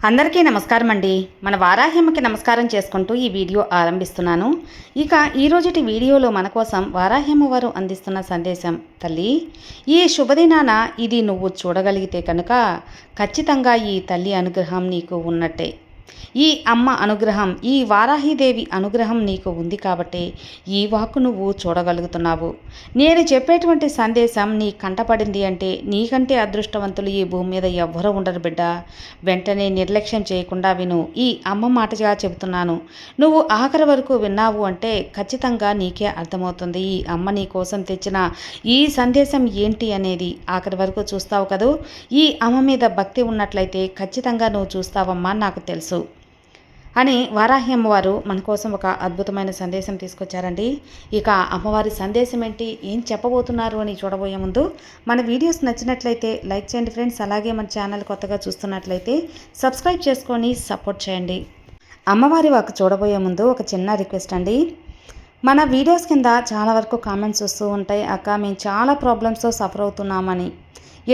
అందరికీ నమస్కారం అండి. మన వారాహ్యమ్మకి నమస్కారం చేసుకుంటూ ఈ వీడియో ఆరంభిస్తున్నాను. ఇక ఈరోజుటి వీడియోలో మన కోసం వారాహ్యమ్మ వారు అందిస్తున్న సందేశం, తల్లి ఈ శుభదినాన ఇది నువ్వు చూడగలిగితే కనుక ఖచ్చితంగా ఈ తల్లి అనుగ్రహం నీకు ఉన్నట్టే. ఈ అమ్మ అనుగ్రహం, ఈ వారాహిదేవి అనుగ్రహం నీకు ఉంది కాబట్టి ఈ వాక్కు నువ్వు చూడగలుగుతున్నావు. నేను చెప్పేటువంటి సందేశం నీ కంటపడింది అంటే నీకంటే అదృష్టవంతులు ఈ భూమి మీద ఎవ్వరూ ఉండరు బిడ్డ. వెంటనే నిర్లక్ష్యం చేయకుండా విను. ఈ అమ్మ మాటగా చెబుతున్నాను. నువ్వు ఆఖరి వరకు విన్నావు అంటే ఖచ్చితంగా నీకే అర్థమవుతుంది ఈ అమ్మ నీ కోసం తెచ్చిన ఈ సందేశం ఏంటి అనేది. ఆఖరి వరకు చూస్తావు కదూ. ఈ అమ్మ మీద భక్తి ఉన్నట్లయితే ఖచ్చితంగా నువ్వు చూస్తావమ్మా, నాకు తెలుసు అని వారాహి అమ్మవారు మన కోసం ఒక అద్భుతమైన సందేశం తీసుకొచ్చారండి. ఇక అమ్మవారి సందేశం ఏంటి, ఏం చెప్పబోతున్నారు అని చూడబోయే ముందు మన వీడియోస్ నచ్చినట్లయితే లైక్ చేయండి ఫ్రెండ్స్. అలాగే మన ఛానల్ కొత్తగా చూస్తున్నట్లయితే సబ్స్క్రైబ్ చేసుకొని సపోర్ట్ చేయండి. అమ్మవారి వాక్కు చూడబోయే ముందు ఒక చిన్న రిక్వెస్ట్ అండి. మన వీడియోస్ కింద చాలా వరకు కామెంట్స్ వస్తూ ఉంటాయి, అక్క మేము చాలా ప్రాబ్లమ్స్తో సఫర్ అవుతున్నామని.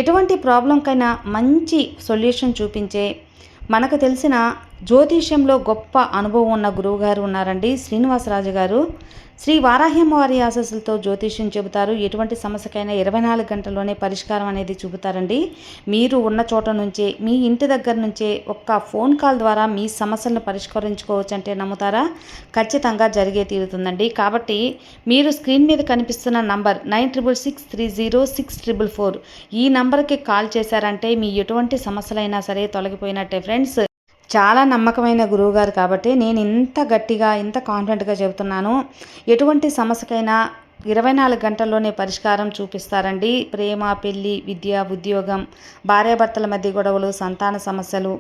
ఎటువంటి ప్రాబ్లంకైనా మంచి సొల్యూషన్ చూపించే మనకు తెలిసిన జ్యోతిష్యంలో గొప్ప అనుభవం ఉన్న గురువుగారు ఉన్నారండి, శ్రీనివాసరాజు గారు. శ్రీ వారాహ్యమ్మవారి ఆశీస్సులతో జ్యోతిష్యం చెబుతారు. ఎటువంటి సమస్యకైనా 24 గంటల్లోనే పరిష్కారం అనేది చూపుతారండి. మీరు ఉన్న చోట నుంచే, మీ ఇంటి దగ్గర నుంచే ఒక్క ఫోన్ కాల్ ద్వారా మీ సమస్యలను పరిష్కరించుకోవచ్చు అంటే నమ్ముతారా? ఖచ్చితంగా జరిగే తీరుతుందండి. కాబట్టి మీరు స్క్రీన్ మీద కనిపిస్తున్న నంబర్ 9666306444 ఈ నంబర్కి కాల్ చేశారంటే మీ ఎటువంటి సమస్యలైనా సరే తొలగిపోయినట్టే ఫ్రెండ్స్. చాలా నమ్మకమైన గురువుగారు కాబట్టి నేను ఇంత గట్టిగా, ఇంత కాన్ఫిడెంట్గా చెబుతున్నాను. ఎటువంటి సమస్యకైనా 24 గంటల్లోనే పరిష్కారం చూపిస్తారండి. ప్రేమ, పెళ్ళి, విద్య, ఉద్యోగం, భార్యాభర్తల మధ్య గొడవలు, సంతాన సమస్యలు,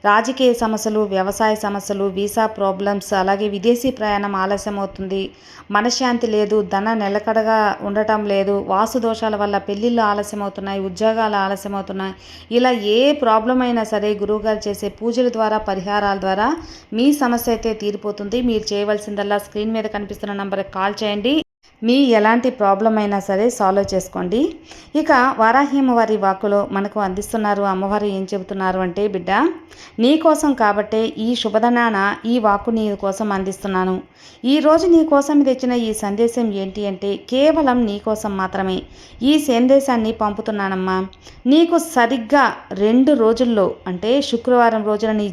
రాజకీయ సమస్యలు, వ్యవసాయ సమస్యలు, వీసా ప్రాబ్లమ్స్, అలాగే విదేశీ ప్రయాణం ఆలస్యం అవుతుంది, మనశ్శాంతి లేదు, ధన నిలకడగా ఉండటం లేదు, వాస్తు దోషాల వల్ల పెళ్ళిళ్ళు ఆలస్యం అవుతున్నాయి, ఉద్యోగాలు ఆలస్యం అవుతున్నాయి. ఇలా ఏ ప్రాబ్లం అయినా సరే గురువుగారు చేసే పూజల ద్వారా, పరిహారాల ద్వారా మీ సమస్య అయితే తీరిపోతుంది. మీరు చేయవలసిందల్లా స్క్రీన్ మీద కనిపిస్తున్న నంబర్కి కాల్ చేయండి. మీ ఎలాంటి ప్రాబ్లం అయినా సరే సాల్వ్ చేసుకోండి. ఇక వారాహి అమ్మవారి వాక్కులో మనకు అందిస్తున్నారు. అమ్మవారు ఏం చెబుతున్నారు అంటే, బిడ్డ నీ కోసం కాబట్టే ఈ శుభదనాన ఈ వాక్కు నీ కోసం అందిస్తున్నాను. ఈరోజు నీ కోసం తెచ్చిన ఈ సందేశం ఏంటి అంటే కేవలం నీ కోసం మాత్రమే ఈ సందేశాన్ని పంపుతున్నానమ్మా. నీకు సరిగ్గా 2 రోజుల్లో అంటే శుక్రవారం రోజున నీ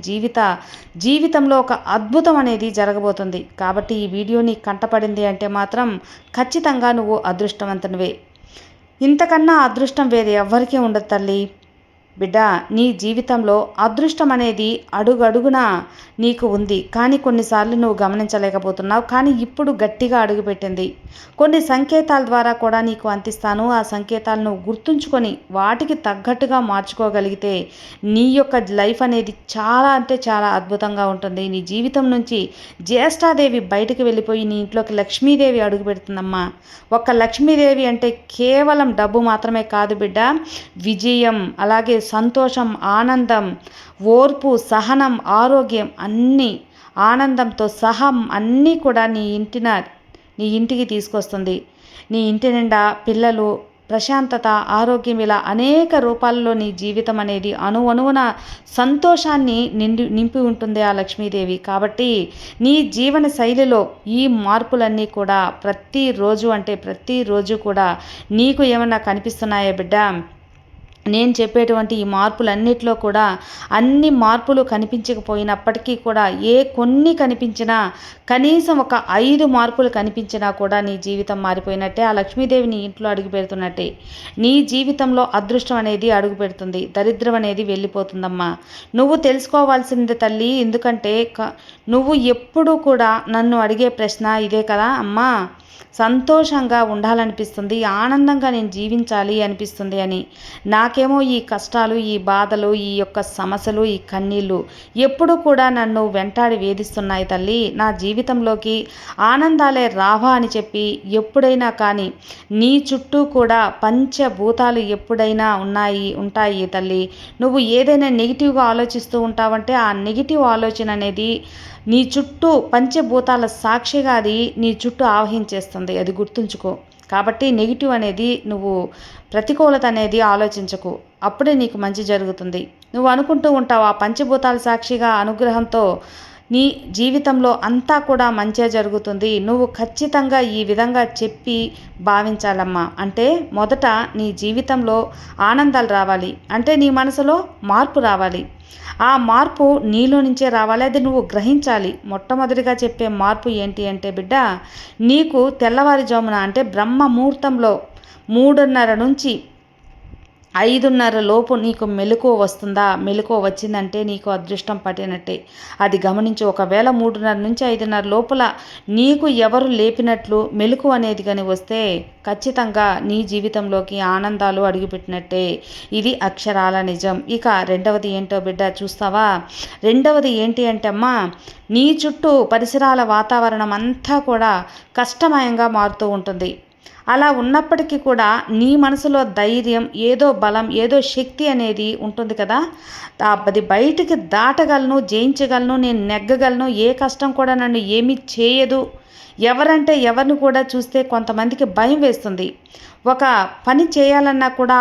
జీవితంలో ఒక అద్భుతం అనేది జరగబోతుంది. కాబట్టి ఈ వీడియో నీ కంటపడింది అంటే మాత్రం ఖచ్చితంగా నువ్వు అదృష్టవంతునివే. ఇంతకన్నా అదృష్టం వేరే ఎవ్వరికీ ఉండదు తల్లి. బిడ్డ నీ జీవితంలో అదృష్టం అనేది అడుగడుగునా నీకు ఉంది, కానీ కొన్నిసార్లు నువ్వు గమనించలేకపోతున్నావు. కానీ ఇప్పుడు గట్టిగా అడుగుపెట్టింది. కొన్ని సంకేతాల ద్వారా కూడా నీకు అందిస్తాను. ఆ సంకేతాలను నువ్వు గుర్తుంచుకొని వాటికి తగ్గట్టుగా మార్చుకోగలిగితే నీ యొక్క లైఫ్ అనేది చాలా అంటే చాలా అద్భుతంగా ఉంటుంది. నీ జీవితం నుంచి జ్యేష్ఠాదేవి బయటకు వెళ్ళిపోయి నీ ఇంట్లోకి లక్ష్మీదేవి అడుగు పెడుతుందమ్మా. ఒక్క లక్ష్మీదేవి అంటే కేవలం డబ్బు మాత్రమే కాదు బిడ్డ, విజయం, అలాగే సంతోషం, ఆనందం, ఓర్పు, సహనం, ఆరోగ్యం అన్నీ ఆనందంతో సహా అన్నీ కూడా నీ ఇంటికి తీసుకొస్తుంది. నీ ఇంటి నిండా పిల్లలు, ప్రశాంతత, ఆరోగ్యం, ఇలా అనేక రూపాల్లో నీ జీవితం అనేది అణువణువున సంతోషాన్ని నింపి ఉంటుంది ఆ లక్ష్మీదేవి. కాబట్టి నీ జీవన శైలిలో ఈ మార్పులన్నీ కూడా ప్రతిరోజు కూడా నీకు ఏమన్నా కనిపిస్తున్నాయా బిడ్డ? నేను చెప్పేటువంటి ఈ మార్పులన్నిటిలో కూడా అన్ని మార్పులు కనిపించకపోయినప్పటికీ కూడా కొన్ని కనిపించినా, కనీసం ఒక 5 మార్పులు కనిపించినా కూడా నీ జీవితం మారిపోయినట్టే. ఆ లక్ష్మీదేవి నీ ఇంట్లో అడుగు పెడుతున్నట్టే. నీ జీవితంలో అదృష్టం అనేది అడుగు పెడుతుంది, దరిద్రం అనేది వెళ్ళిపోతుందమ్మా. నువ్వు తెలుసుకోవాల్సింది తల్లి. ఎందుకంటే నువ్వు ఎప్పుడూ కూడా నన్ను అడిగే ప్రశ్న ఇదే కదా అమ్మా, సంతోషంగా ఉండాలనిపిస్తుంది, ఆనందంగా నేను జీవించాలి అనిపిస్తుంది అని. నాకేమో ఈ కష్టాలు, ఈ బాధలు, ఈ యొక్క సమస్యలు, ఈ కన్నీళ్ళు ఎప్పుడు కూడా నన్ను వెంటాడి వేధిస్తున్నాయి తల్లి. నా జీవితంలోకి ఆనందాలే రావా అని చెప్పి ఎప్పుడైనా కానీ నీ చుట్టూ కూడా పంచభూతాలు ఎప్పుడైనా ఉంటాయి తల్లి. నువ్వు ఏదైనా నెగిటివ్గా ఆలోచిస్తూ ఉంటావంటే ఆ నెగిటివ్ ఆలోచన అనేది నీ చుట్టూ పంచభూతాల సాక్షిగా అది నీ చుట్టూ ఆవహించేస్తుంది, అది గుర్తుంచుకో. కాబట్టి నెగిటివ్ అనేది, నువ్వు ప్రతికూలత అనేది ఆలోచించకు, అప్పుడే నీకు మంచి జరుగుతుంది. నువ్వు అనుకుంటూ ఉంటావు ఆ పంచభూతాల సాక్షిగా అనుగ్రహంతో నీ జీవితంలో అంతా కూడా మంచే జరుగుతుంది, నువ్వు ఖచ్చితంగా ఈ విధంగా చెప్పి భావించాలమ్మా. అంటే మొదట నీ జీవితంలో ఆనందాలు రావాలి, అంటే నీ మనసులో మార్పు రావాలి. ఆ మార్పు నీలో నుంచే రావాలి, అది నువ్వు గ్రహించాలి. మొట్టమొదటిగా చెప్పే మార్పు ఏంటి అంటే బిడ్డ, నీకు తెల్లవారుజామున అంటే బ్రహ్మ ముహూర్తంలో 3:30 నుంచి 5:30 లోపు నీకు మెలకువ వస్తుందా? మెలకువ వచ్చిందంటే నీకు అదృష్టం పట్టినట్టే. అది గమనించు. ఒకవేళ 3:30 నుంచి 5:30 లోపల నీకు ఎవరు లేపినట్లు మెలకువ అనేది కానీ వస్తే ఖచ్చితంగా నీ జీవితంలోకి ఆనందాలు అడుగుపెట్టినట్టే. ఇది అక్షరాల నిజం. ఇక రెండవది ఏంటో బిడ్డ చూస్తావా? రెండవది ఏంటి అంటే అమ్మా, నీ చుట్టూ పరిసరాల వాతావరణం అంతా కూడా కష్టమయంగా మారుతూ ఉంటుంది. అలా ఉన్నప్పటికీ కూడా నీ మనసులో ధైర్యం, ఏదో బలం, ఏదో శక్తి అనేది ఉంటుంది కదా, అది బయటికి దాటగలను, జయించగలను, నేను నెగ్గగలను, ఏ కష్టం కూడా నన్ను ఏమీ చేయదు. ఎవరంటే ఎవరిని కూడా చూస్తే కొంతమందికి భయం వేస్తుంది. ఒక పని చేయాలన్నా కూడా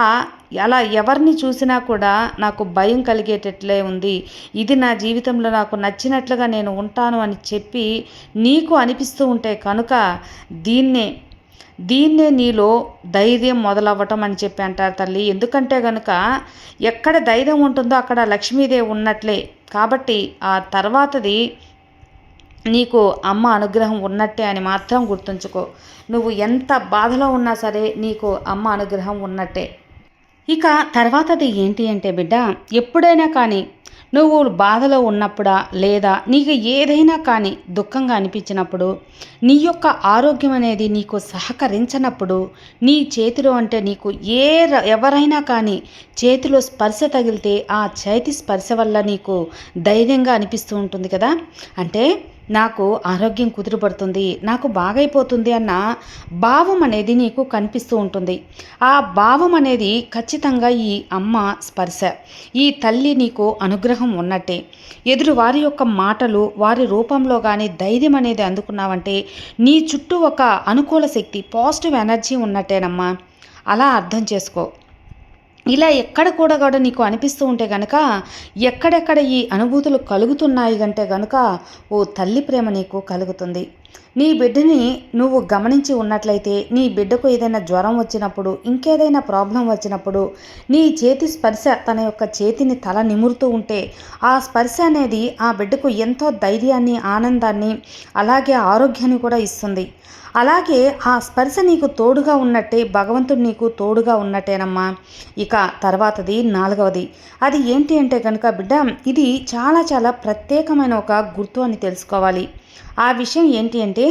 అలా ఎవరిని చూసినా కూడా నాకు భయం కలిగేటట్లే ఉంది. ఇది నా జీవితంలో నాకు నచ్చినట్లుగా నేను ఉంటాను అని చెప్పి నీకు అనిపిస్తూ ఉంటే కనుక దీన్నే నీలో ధైర్యం మొదలవ్వటం అని చెప్పి అంటారు తల్లి. ఎందుకంటే కనుక ఎక్కడ ధైర్యం ఉంటుందో అక్కడ లక్ష్మీదేవి ఉన్నట్లే. కాబట్టి ఆ తర్వాతది నీకు అమ్మ అనుగ్రహం ఉన్నట్టే అని మాత్రం గుర్తుంచుకో. నువ్వు ఎంత బాధలో ఉన్నా సరే నీకు అమ్మ అనుగ్రహం ఉన్నట్టే. ఇక తర్వాతది ఏంటి అంటే బిడ్డ, ఎప్పుడైనా కానీ నువ్వు బాధలో ఉన్నప్పుడా, లేదా నీకు ఏదైనా కానీ దుఃఖంగా అనిపించినప్పుడు, నీ యొక్క ఆరోగ్యం అనేది నీకు సహకరించనప్పుడు, నీ చేతిలో అంటే నీకు ఎవరైనా కానీ చేతిలో స్పర్శ తగిలితే ఆ చేతి స్పర్శ వల్ల నీకు ధైర్యంగా అనిపిస్తూ ఉంటుంది కదా. అంటే నాకు ఆరోగ్యం కుదురుపడుతుంది, నాకు బాగైపోతుంది అన్న భావం అనేది నీకు కనిపిస్తూ ఉంటుంది. ఆ భావం అనేది ఖచ్చితంగా ఈ అమ్మ స్పర్శ, ఈ తల్లి నీకు అనుగ్రహం ఉన్నట్టే. ఎదురు వారి యొక్క మాటలు, వారి రూపంలో కానీ ధైర్యం అనేది అందుకున్నావంటే నీ చుట్టూ ఒక అనుకూల శక్తి, పాజిటివ్ ఎనర్జీ ఉన్నట్టేనమ్మా. అలా అర్థం చేసుకో. ఇలా ఎక్కడ కూడా నీకు అనిపిస్తూ ఉంటే కనుక, ఎక్కడెక్కడ ఈ అనుభూతులు కలుగుతున్నాయి అంటే కనుక ఓ తల్లి ప్రేమ నీకు కలుగుతుంది. నీ బిడ్డని నువ్వు గమనించి ఉన్నట్లయితే, నీ బిడ్డకు ఏదైనా జ్వరం వచ్చినప్పుడు, ఇంకేదైనా ప్రాబ్లం వచ్చినప్పుడు నీ చేతి స్పర్శ తన యొక్క చేతిని తల నిమురుతూ ఉంటే ఆ స్పర్శ అనేది ఆ బిడ్డకు ఎంతో ధైర్యాన్ని, ఆనందాన్ని, అలాగే ఆరోగ్యాన్ని కూడా ఇస్తుంది. అలాగే ఆ స్పర్శ నీకు తోడుగా ఉన్నట్టే భగవంతుడు నీకు తోడుగా ఉన్నట్టేనమ్మా. ఇక తర్వాతది నాలుగవది, అది ఏంటి అంటే కనుక బిడ్డ, ఇది చాలా చాలా ప్రత్యేకమైన ఒక గుర్తు అని తెలుసుకోవాలి. ఆ విషయం ఏంటి అంటే,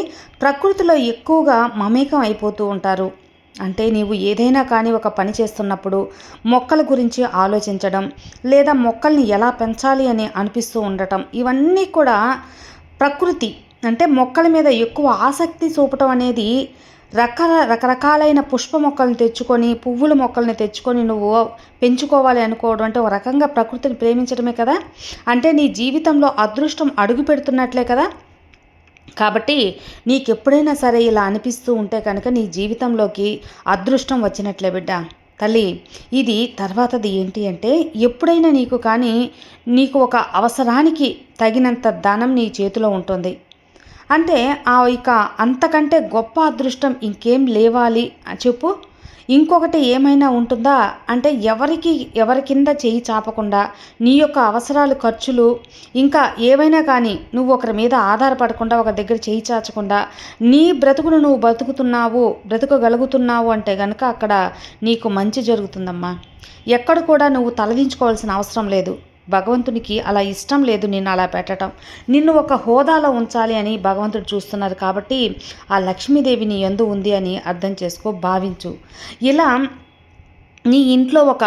ప్రకృతిలో ఎక్కువగా మమేకం అయిపోతూ ఉంటారు. అంటే నీవు ఏదైనా కానీ ఒక పని చేస్తున్నప్పుడు మొక్కల గురించి ఆలోచించడం, లేదా మొక్కల్ని ఎలా పెంచాలి అని అనిపిస్తూ ఉండటం, ఇవన్నీ కూడా ప్రకృతి అంటే మొక్కల మీద ఎక్కువ ఆసక్తి చూపటం అనేది రకరకాలైన పుష్ప మొక్కల్ని తెచ్చుకొని, పువ్వుల మొక్కల్ని తెచ్చుకొని నువ్వు పెంచుకోవాలి అనుకోవడం అంటే ఒక రకంగా ప్రకృతిని ప్రేమించడమే కదా. అంటే నీ జీవితంలో అదృష్టం అడుగు పెడుతున్నట్లే కదా. కాబట్టి నీకెప్పుడైనా సరే ఇలా అనిపిస్తూ ఉంటే కనుక నీ జీవితంలోకి అదృష్టం వచ్చినట్లే బిడ్డ. తల్లి, ఇది తర్వాతది ఏంటి అంటే, ఎప్పుడైనా నీకు ఒక అవసరానికి తగినంత ధనం నీ చేతిలో ఉంటుంది అంటే ఇక అంతకంటే గొప్ప అదృష్టం ఇంకేం లేవాలి చెప్పు. ఇంకొకటి ఏమైనా ఉంటుందా అంటే, ఎవరి కింద చేయి చాపకుండా నీ యొక్క అవసరాలు, ఖర్చులు, ఇంకా ఏవైనా కానీ నువ్వు ఒకరి మీద ఆధారపడకుండా, ఒక దగ్గర చేయి చాచకుండా నీ బ్రతుకును నువ్వు బ్రతుకగలుగుతున్నావు అంటే కనుక అక్కడ నీకు మంచి జరుగుతుందమ్మా. ఎక్కడ కూడా నువ్వు తలదించుకోవాల్సిన అవసరం లేదు. భగవంతునికి అలా ఇష్టం లేదు నిన్ను అలా పెట్టడం. నిన్ను ఒక హోదాలో ఉంచాలి అని భగవంతుడు చూస్తున్నారు. కాబట్టి ఆ లక్ష్మీదేవి నీ యందు ఉంది అని అర్థం చేసుకో, భావించు. ఇలా నీ ఇంట్లో ఒక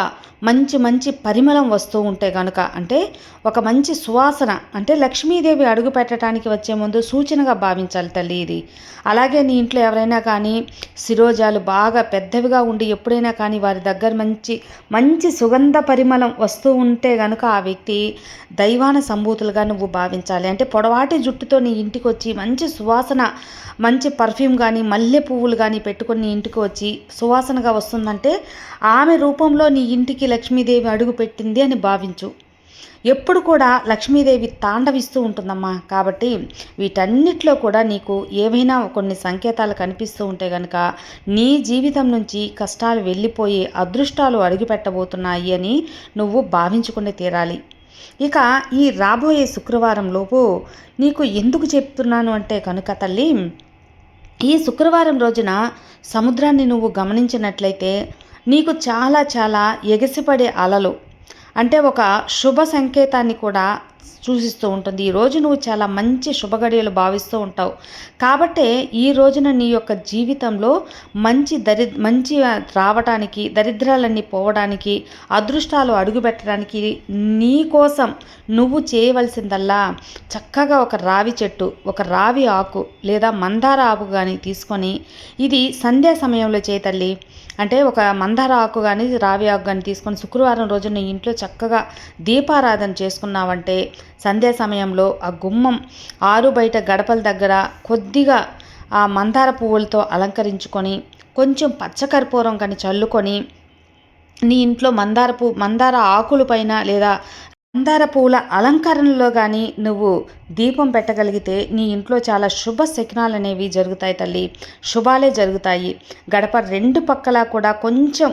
మంచి పరిమళం వస్తూ ఉంటే కనుక, అంటే ఒక మంచి సువాసన, అంటే లక్ష్మీదేవి అడుగు పెట్టడానికి వచ్చే ముందు సూచనగా భావించాలి తల్లి ఇది. అలాగే నీ ఇంట్లో ఎవరైనా కానీ శిరోజాలు బాగా పెద్దవిగా ఉండి ఎప్పుడైనా కానీ వారి దగ్గర మంచి సుగంధ పరిమళం వస్తూ ఉంటే కనుక ఆ వ్యక్తి దైవాన సంభూతులుగా నువ్వు భావించాలి. అంటే పొడవాటి జుట్టుతో నీ ఇంటికి వచ్చి మంచి సువాసన, మంచి పర్ఫ్యూమ్ కానీ మల్లె పువ్వులు కానీ పెట్టుకొని నీ ఇంటికి వచ్చి సువాసనగా వస్తుందంటే ఆమె రూపంలో నీ ఇంటికి లక్ష్మీదేవి అడుగు పెట్టింది అని భావించు. ఎప్పుడు కూడా లక్ష్మీదేవి తాండవిస్తూ ఉంటుందమ్మా. కాబట్టి వీటన్నిటిలో కూడా నీకు ఏవైనా కొన్ని సంకేతాలు కనిపిస్తూ ఉంటే కనుక నీ జీవితం నుంచి కష్టాలు వెళ్ళిపోయి అదృష్టాలు అడుగుపెట్టబోతున్నాయి అని నువ్వు భావించుకుని తీరాలి. ఇక ఈ రాబోయే శుక్రవారం లోపు నీకు ఎందుకు చెప్తున్నాను అంటే కనుక తల్లి, ఈ శుక్రవారం రోజున సముద్రాన్ని నువ్వు గమనించినట్లయితే నీకు చాలా చాలా ఎగసిపడే అలలు అంటే ఒక శుభ సంకేతాన్ని కూడా సూచిస్తూ ఉంటుంది. ఈరోజు నువ్వు చాలా మంచి శుభగడియలు భావిస్తూ ఉంటావు. కాబట్టే ఈ రోజున నీ యొక్క జీవితంలో మంచి రావటానికి, దరిద్రాలన్నీ పోవడానికి, అదృష్టాలు అడుగుపెట్టడానికి నీ కోసం నువ్వు చేయవలసిందల్లా చక్కగా ఒక రావి చెట్టు, ఒక రావి ఆకు లేదా మందార ఆకు కానీ తీసుకొని, ఇది సంధ్యా సమయంలో చేయి తల్లి. అంటే ఒక మందార ఆకు కానీ రావి ఆకు కానీ తీసుకొని శుక్రవారం రోజు నీ ఇంట్లో చక్కగా దీపారాధన చేసుకున్నావంటే సంధ్యా సమయంలో ఆ గుమ్మం ఆరు బయట గడపల దగ్గర కొద్దిగా ఆ మందార పువ్వులతో అలంకరించుకొని కొంచెం పచ్చకర్పూరం కానీ చల్లుకొని నీ ఇంట్లో మందార ఆకుల పైన లేదా మందార పూల అలంకరణలో కానీ నువ్వు దీపం పెట్టగలిగితే నీ ఇంట్లో చాలా శుభ శకునాలు అనేవి జరుగుతాయి తల్లి. శుభాలే జరుగుతాయి. గడప రెండు పక్కలా కూడా కొంచెం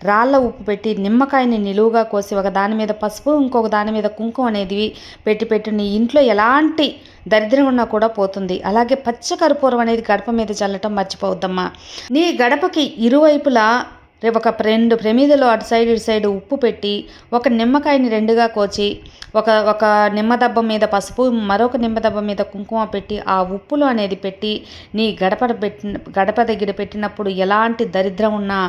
రాళ్ళ ఉప్పు పెట్టి నిమ్మకాయని నిలువుగా కోసి ఒక దాని మీద పసుపు ఇంకొక దాని మీద కుంకుమ అనేది పెట్టి నీ ఇంట్లో ఎలాంటి దరిద్రం ఉన్నా కూడా పోతుంది. అలాగే పచ్చ కర్పూరం అనేది గడప మీద చల్లటం మర్చిపోవద్దమ్మా. నీ గడపకి ఇరువైపులా రేపు ఒక రెండు ప్రమిదలో అటు సైడ్ ఉప్పు పెట్టి ఒక నిమ్మకాయని రెండుగా కోచి ఒక నిమ్మదబ్బ మీద పసుపు మరొక నిమ్మదబ్బ మీద కుంకుమ పెట్టి ఆ ఉప్పులో అనేది పెట్టి నీ గడప దగ్గర పెట్టినప్పుడు ఎలాంటి దరిద్రం ఉన్నా,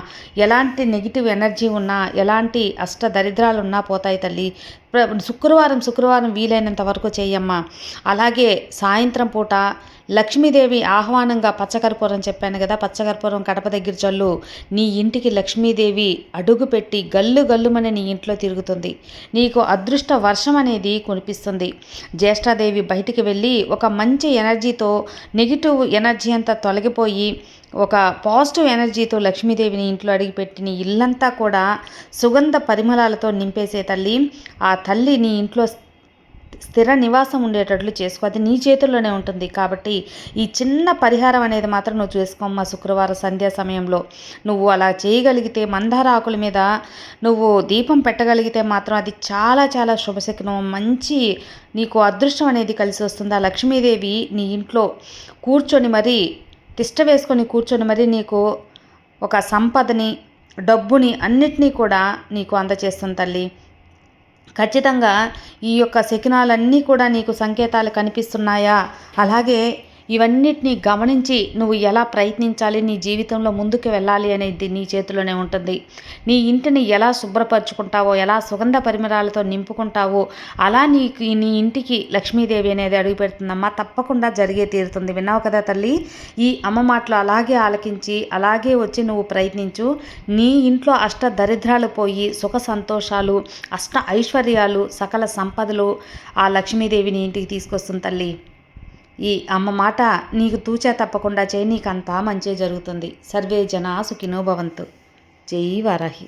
ఎలాంటి నెగిటివ్ ఎనర్జీ ఉన్నా, ఎలాంటి అష్ట దరిద్రాలు ఉన్నా పోతాయి తల్లి. శుక్రవారం వీలైనంత వరకు చెయ్యమ్మా. అలాగే సాయంత్రం పూట లక్ష్మీదేవి ఆహ్వానంగా పచ్చకర్పూరం చెప్పాను కదా, పచ్చకర్పూరం గడప దగ్గర చల్లు. నీ ఇంటికి లక్ష్మీదేవి అడుగుపెట్టి గల్లుమని నీ ఇంట్లో తిరుగుతుంది. నీకు అదృష్ట వర్షం అనేది కురిపిస్తుంది. జ్యేష్ఠాదేవి బయటికి వెళ్ళి ఒక మంచి ఎనర్జీతో నెగిటివ్ ఎనర్జీ అంతా తొలగిపోయి ఒక పాజిటివ్ ఎనర్జీతో లక్ష్మీదేవిని ఇంట్లో అడిగిపెట్టి నీ ఇల్లంతా కూడా సుగంధ పరిమళాలతో నింపేసే తల్లి. ఆ తల్లి నీ ఇంట్లో స్థిర నివాసం ఉండేటట్లు చేసుకో. అది నీ చేతుల్లోనే ఉంటుంది. కాబట్టి ఈ చిన్న పరిహారం అనేది మాత్రం నువ్వు చేసుకోమ్మా. శుక్రవారం సంధ్యా సమయంలో నువ్వు అలా చేయగలిగితే, మందార ఆకుల మీద నువ్వు దీపం పెట్టగలిగితే మాత్రం అది చాలా చాలా శుభశకునం. మంచి నీకు అదృష్టం అనేది కలిసి వస్తుంది. ఆ లక్ష్మీదేవి నీ ఇంట్లో కూర్చొని మరీ తిష్ట వేసుకొని కూర్చొని మరీ నీకు ఒక సంపదని, డబ్బుని అన్నిటినీ కూడా నీకు అందచేస్తుంది తల్లి. ఖచ్చితంగా ఈ యొక్క శకునాలన్నీ కూడా నీకు సంకేతాలు కనిపిస్తున్నాయా? అలాగే ఇవన్నిటిని గమనించి నువ్వు ఎలా ప్రయత్నించాలి, నీ జీవితంలో ముందుకు వెళ్ళాలి అనేది నీ చేతిలోనే ఉంటుంది. నీ ఇంటిని ఎలా శుభ్రపరచుకుంటావో, ఎలా సుగంధ పరిమళాలతో నింపుకుంటావో అలా నీ ఇంటికి లక్ష్మీదేవి అనేది అడుగు పెడుతుందమ్మా. తప్పకుండా జరిగే తీరుతుంది. విన్నావు కదా తల్లి? ఈ అమ్మ మాటలు అలాగే ఆలకించి అలాగే వచ్చి నువ్వు ప్రయత్నించు. నీ ఇంట్లో అష్ట దరిద్రాలు పోయి సుఖ సంతోషాలు, అష్ట ఐశ్వర్యాలు, సకల సంపదలు ఆ లక్ష్మీదేవి నీ ఇంటికి తీసుకొస్తుంది తల్లి. ఈ అమ్మ మాట నీకు తూచా తప్పకుండా చేయి. నీకంతా మంచి జరుగుతుంది. సర్వే జనా సుఖినో భవంతు. జై వారాహి.